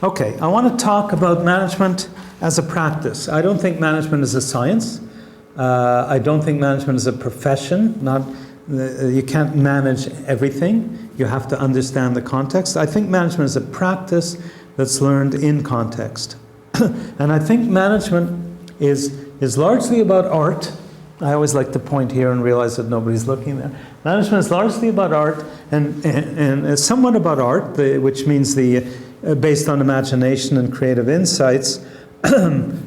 Okay, I want to talk about management as a practice. I don't think management is a science. I don't think management is a profession. You can't manage everything. You have to understand the context. I think management is a practice that's learned in context. And I think management is largely about art. I always like to point here and realize that nobody's looking there. Management is largely about art and somewhat about art, which means based on imagination and creative insights,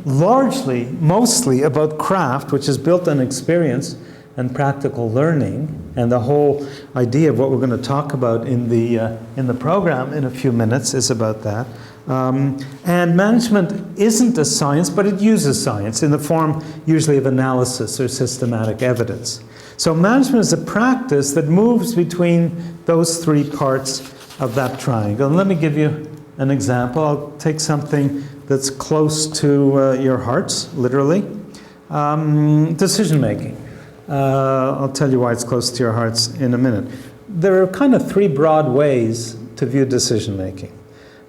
mostly about craft, which is built on experience and practical learning, and the whole idea of what we're going to talk about in the program in a few minutes is about that. And management isn't a science, but it uses science in the form usually of analysis or systematic evidence. So management is a practice that moves between those three parts of that triangle. And let me give you an example. I'll take something that's close to your hearts, literally. Decision making. I'll tell you why it's close to your hearts in a minute. There are kind of three broad ways to view decision making.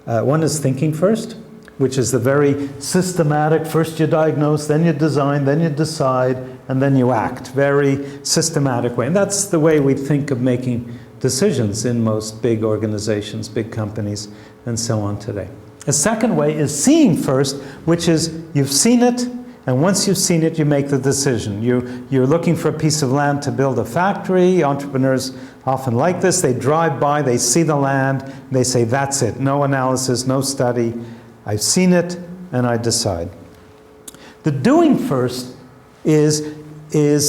One is thinking first, which is the very systematic, first you diagnose, then you design, then you decide, and then you act. Very systematic way. And that's the way we think of making decisions in most big organizations, big companies, and so on today. A second way is seeing first, which is you've seen it, and once you've seen it, you make the decision. You're looking for a piece of land to build a factory. Entrepreneurs often like this. They drive by, they see the land, they say, that's it. No analysis, no study. I've seen it, and I decide. The doing first is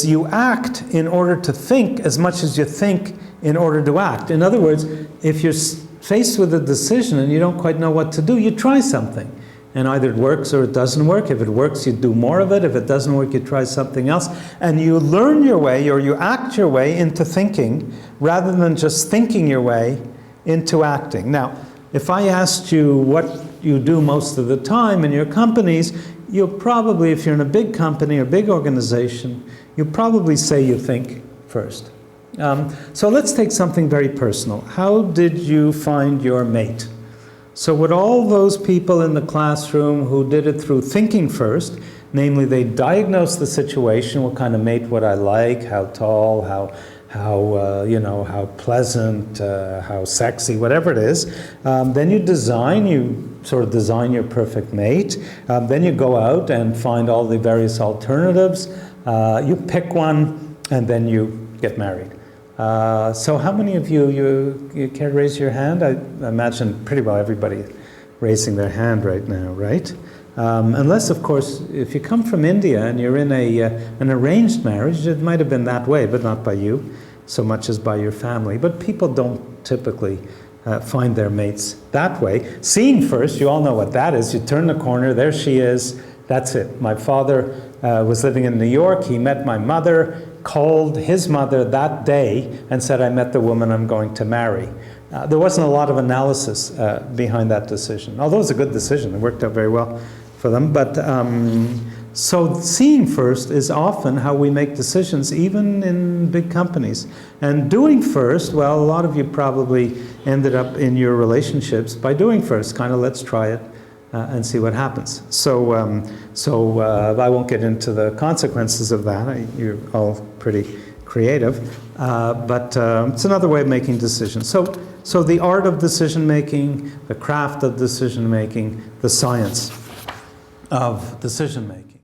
you act in order to think as much as you think in order to act. In other words, if you're faced with a decision and you don't quite know what to do, you try something. And either it works or it doesn't work. If it works, you do more of it. If it doesn't work, you try something else. And you learn your way, or you act your way into thinking, rather than just thinking your way into acting. Now, if I asked you what you do most of the time in your companies, you'll probably, if you're in a big company or big organization, you'll probably say you think first. So let's take something very personal. How did you find your mate? So with all those people in the classroom who did it through thinking first, namely they diagnosed the situation, what kind of mate would I like, how tall, how pleasant, how sexy, whatever it is. Then you sort of design your perfect mate. Then you go out and find all the various alternatives. You pick one, and then you get married. So how many of you care to raise your hand? I imagine pretty well everybody raising their hand right now, right? Unless, of course, if you come from India and you're in an arranged marriage, it might have been that way, but not by you so much as by your family. But people don't typically find their mates that way. Seeing first, you all know what that is. You turn the corner, there she is, that's it. My father was living in New York. He met my mother, called his mother that day and said, I met the woman I'm going to marry. There wasn't a lot of analysis behind that decision, although it was a good decision. It worked out very well for them. But so seeing first is often how we make decisions, even in big companies. And doing first, well, a lot of you probably ended up in your relationships by doing first, kind of let's try it. And see what happens. So I won't get into the consequences of that. You're all pretty creative, but it's another way of making decisions. So the art of decision making, the craft of decision making, the science of decision making.